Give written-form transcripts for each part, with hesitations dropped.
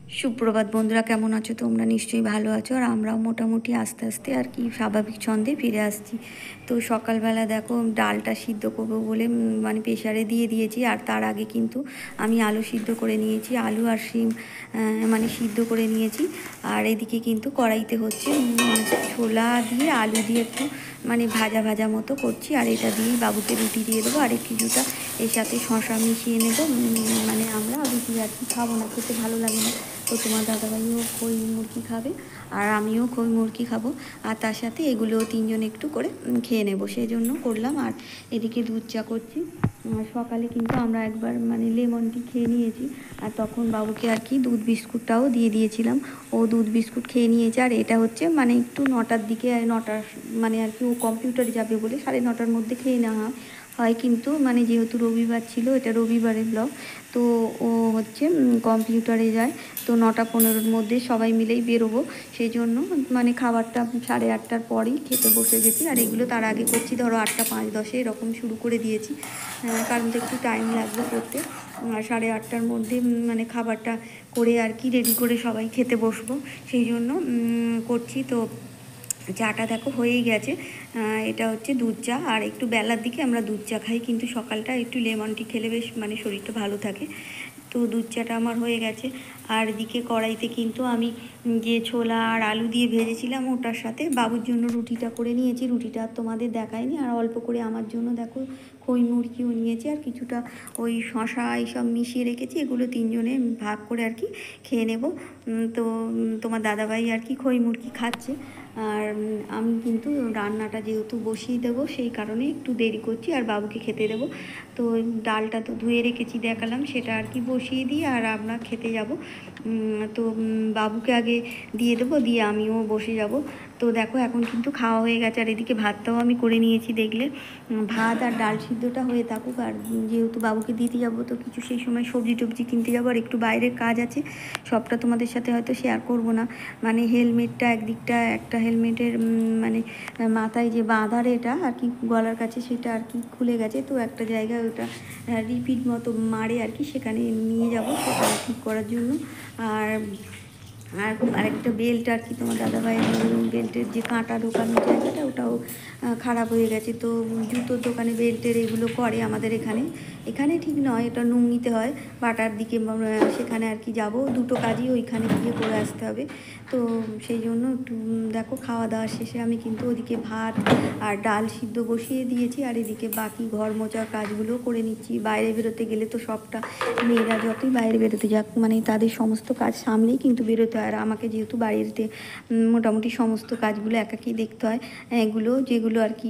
সুপ্রভাত বন্ধুরা, কেমন আছো তোমরা? নিশ্চয়ই ভালো আছো। আর আমরাও মোটামুটি আস্তে আস্তে আর কি স্বাভাবিক ছন্দে ফিরে আসছি। তো সকালবেলা দেখো ডালটা সিদ্ধ করবো বলে মানে প্রেশারে দিয়ে দিয়েছি। আর তার আগে কিন্তু আমি আলু সিদ্ধ করে নিয়েছি, আলু আর শিম মানে সিদ্ধ করে নিয়েছি। আর এদিকে কিন্তু কড়াইতে হচ্ছে ছোলা দিয়ে আলু দিয়ে একটু মানে ভাজা ভাজা মতো করছি। আর এটা দিয়েই বাবুকে রুটি দিয়ে দেবো। আর কিছুটা এর সাথে শশা মিশিয়ে নেবো। মানে আমরা রুটি আর কি খাবো না, খেতে ভালো লাগে না। তো তোমার দাদাভাইও খই মুরগি খাবে আর আমিও খই মুরগি খাবো। আর তার সাথে এগুলো তিনজন একটু করে খেয়ে নেব, সেই জন্য করলাম। আর এদিকে দুধ চা করছি। সকালে কিন্তু আমরা একবার মানে লেমন টি খেয়ে নিয়েছি। আর তখন বাবুকে আর কি দুধ বিস্কুটটাও দিয়ে দিয়েছিলাম। ও দুধ বিস্কুট খেয়ে নিয়েছে। আর এটা হচ্ছে মানে একটু 9টার দিকে, 9টার মানে আর কি ও কম্পিউটারে যাবে বলে 9:30-র মধ্যে খেয়ে নেওয়া হয়। কিন্তু মানে যেহেতু রবিবার ছিল, এটা রবিবারের ব্লগ, তো ও হচ্ছে কম্পিউটারে যায়। তো 9:15-র মধ্যে সবাই মিলেই বেরোবো, সেই জন্য মানে খাবারটা 8:30-টার পরেই খেতে বসে গেছি। আর এগুলো তার আগে করছি, ধরো 8টা 5-10 এরকম শুরু করে দিয়েছি, কারণ তো একটু টাইম লাগবে করতে। আর 8:30-টার মধ্যে মানে খাবারটা করে আর কি রেডি করে সবাই খেতে বসবো, সেই জন্য করছি। তো চাটা দেখো হয়েই গেছে। এটা হচ্ছে দুধ চা। আর একটু বেলার দিকে আমরা দুধ চা খাই, কিন্তু সকালটা একটু লেমন টি খেলে বেশ মানে শরীরটা ভালো থাকে। তো দুধ চাটা আমার হয়ে গেছে। আর এদিকে কড়াইতে কিন্তু আমি যে ছোলা আর আলু দিয়ে ভেজেছিলাম, ওটার সাথে বাবুর জন্য রুটিটা করে নিয়েছি। রুটিটা তোমাদের দেখায়নি। আর অল্প করে আমার জন্য দেখো খই মুরগিও নিয়েছি, আর কিছুটা ওই শশা এইসব মিশিয়ে রেখেছি। এগুলো তিনজনে ভাগ করে আর কি খেয়ে নেব। তো তোমার দাদাভাই আর কি খই মুরগি খাচ্ছে। আর আমি কিন্তু রান্নাটা যেহেতু বসিয়ে দেবো, সেই কারণে একটু দেরি করছি। আর বাবুকে খেতে দেবো। তো ডালটা তো ধুয়ে রেখেছি, দেখালাম, সেটা আর কি বসিয়ে দিই আর আমরা খেতে যাব। তো বাবুকে আগে দিয়ে দেবো, দিয়ে আমিও বসে যাব। তো দেখো এখন কিন্তু খাওয়া হয়ে গেছে। আর এদিকে ভাতটাও আমি করে নিয়েছি, দেখলে। ভাত আর ডাল সিদ্ধটা হয়ে থাকুক। আর যেহেতু বাবুকে দিতে যাব, তো কিছু সেই সময় সবজি টবজি কিনতে যাবো, আর একটু বাইরের কাজ আছে। সবটা তোমাদের সাথে হয়তো শেয়ার করব না। মানে হেলমেটটা একদিকটা, একটা হেলমেটের মানে মাথায় যে বাঁধার এটা আর কি গলার কাছে, সেটা আর কি খুলে গেছে। তো একটা জায়গায় ওটা রিপিট মতো মারে আর কি, সেখানে নিয়ে যাব সেটা ঠিক করার জন্য। আর আরেকটা বেল্ট আর কি তোমার দাদাভাইয়ের বেল্টের যে কাঁটা ঢোকানোর জায়গাটা, ওটাও খারাপ হয়ে গেছে। তো জুতোর দোকানে বেল্টের এগুলো করে আমাদের এখানে। এখানে ঠিক নয়, এটা নুঙ্গিতে হয়, বাটার দিকে। সেখানে আর কি যাব, দুটো কাজই ওইখানে গিয়ে করে আসতে হবে। তো সেই জন্য একটু দেখো খাওয়া দাওয়া শেষে আমি কিন্তু ওদিকে ভাত আর ডাল সিদ্ধ বসিয়ে দিয়েছি। আর এদিকে বাকি ঘর মোছার কাজগুলো করে নিচ্ছি। বাইরে বেরোতে গেলে তো সবটা, মেয়েরা যতই বাইরে বেরোতে যাক, মানে তাদের সমস্ত কাজ সামলেই কিন্তু বেরোতে হয়। আর আমাকে যেহেতু বাড়িতে মোটামুটি সমস্ত কাজগুলো একাকেই দেখতে হয়। এগুলো যেগুলো আর কি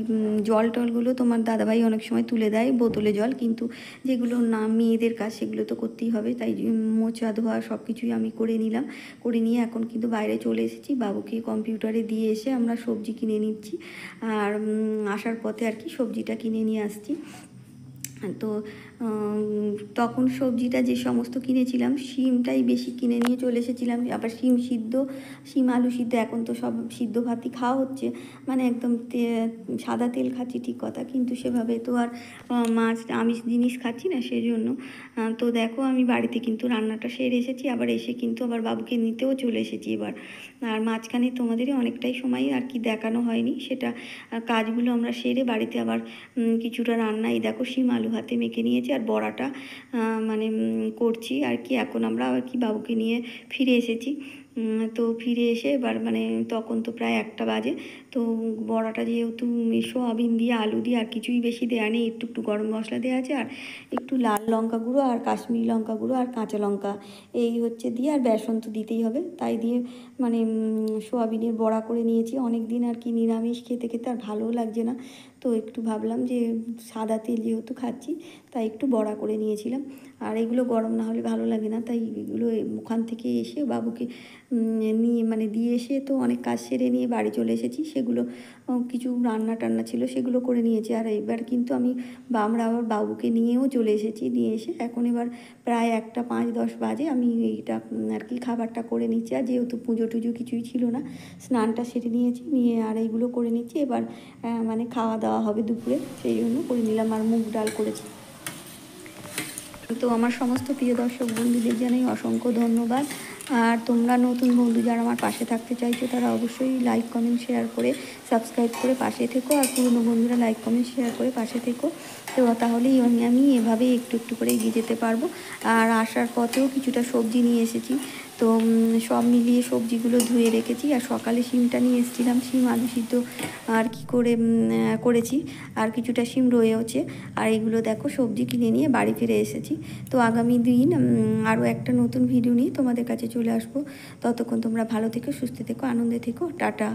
জল টলগুলো তোমার দাদাভাই অনেক সময় তুলে দেয়, বোতলে জল, কিন্তু যেগুলো না মেয়েদের কাজ, সেগুলো তো করতেই হবে। তাই মোছা ধোয়া সব কিছুই আমি করে নিলাম। করে নিয়ে এখন কিন্তু বাইরে চলে এসেছি, বাবুকে কম্পিউটারে দিয়ে এসে আমরা সবজি কিনে নিচ্ছি। আর আসার পথে আর কি সবজিটা কিনে নিয়ে আসছি। তো তখন সবজিটা যে সমস্ত কিনেছিলাম, শিমটাই বেশি কিনে নিয়ে চলে এসেছিলাম। আবার শিম সিদ্ধ, শিম আলু সিদ্ধ, এখন তো সব সিদ্ধ ভাতই খাওয়া হচ্ছে, মানে একদম সাদা তেল খাচ্ছি ঠিক কথা, কিন্তু সেভাবে তো আর মাছ আমিষ জিনিস খাচ্ছি না, সেজন্য। তো দেখো আমি বাড়িতে কিন্তু রান্নাটা সেরে এসেছি, আবার এসে কিন্তু আবার বাবুকে নিতেও চলে এসেছি এবার। আর মাঝখানে তোমাদেরই অনেকটাই সময় আর কি দেখানো হয়নি, সেটা কাজগুলো আমরা সেরে বাড়িতে আবার কিছুটা রান্নাই দেখো শিম আলু হাতে মেখে নিয়েছি। আর বড়াটা মানে করছি আর কি। এখন আমরা আর কি বাবুকে নিয়ে ফিরে এসেছি। তো ফিরে এসে এবার মানে তখন তো প্রায় 1টা বাজে। তো বড়াটা যেহেতু সোয়াবিন দিয়ে আলু দিয়ে আর কিছুই বেশি দেওয়া নেই, একটু একটু গরম মশলা দেওয়া আছে, আর একটু লাল লঙ্কা গুঁড়ো আর কাশ্মীরি লঙ্কা গুঁড়ো আর কাঁচা লঙ্কা, এই হচ্ছে দিয়ে, আর বেসন তো দিতেই হবে, তাই দিয়ে মানে সোয়াবিনের বড়া করে নিয়েছি। অনেক দিন আর কি নিরামিষ খেতে খেতে আর ভালোও লাগছে না, তো একটু ভাবলাম যে সাদা তেল যেহেতু খাচ্ছি, তাই একটু বড়া করে নিয়েছিলাম। আর এগুলো গরম না হলে ভালো লাগে না, তাই এগুলো ওখান থেকে এসে বাবুকে নিয়ে মানে দিয়ে এসে তো অনেক কাজ সেরে নিয়ে বাড়ি চলে এসেছি। সেগুলো কিছু রান্না টান্না ছিল, সেগুলো করে নিয়েছি। আর এবার কিন্তু আমরা আবার বাবুকে নিয়েও চলে এসেছি। নিয়ে এসে এখন এবার প্রায় 1টা 5-10 বাজে, আমি এইটা আর কি খাবারটা করে নিচ্ছি। আর যেহেতু পুজো টুজো কিছুই ছিল না, স্নানটা সেরে নিয়েছি, নিয়ে আর এইগুলো করে নিচ্ছি। এবার মানে খাওয়া দাওয়া হবে দুপুরে, সেই জন্য করে নিলাম। আর মুগ ডাল করেছি। তো আমার সমস্ত প্রিয় দর্শক বন্ধুদের জানাই অসংখ্য ধন্যবাদ। আর তোমরা নতুন বন্ধু যারা আমার পাশে থাকতে চাইছো তারা অবশ্যই লাইক কমেন্ট শেয়ার করে সাবস্ক্রাইব করে পাশে থেকো, আর পুরনো বন্ধুরা লাইক কমেন্ট শেয়ার করে পাশে থেকো। তো তাহলেই আমি এভাবেই একটু একটু করে এগিয়ে যেতে পারবো। আর আসার পথেও কিছুটা সবজি নিয়ে এসেছি, তো সব মিলিয়ে সবজিগুলো ধুয়ে রেখেছি। আর সকালে শিমটা নিয়ে এসেছিলাম, শিম আলু সিদ্ধ আর কি করে করেছি, আর কিছুটা শিম রয়েওছে। আর এগুলো দেখো সবজি কিনে নিয়ে বাড়ি ফিরে এসেছি। তো আগামী দিন আরও একটা নতুন ভিডিও নিয়ে তোমাদের কাছে চলে আসবো। ততক্ষণ তোমরা ভালো থেকো, সুস্থ থেকো, আনন্দে থেকো। টাটা।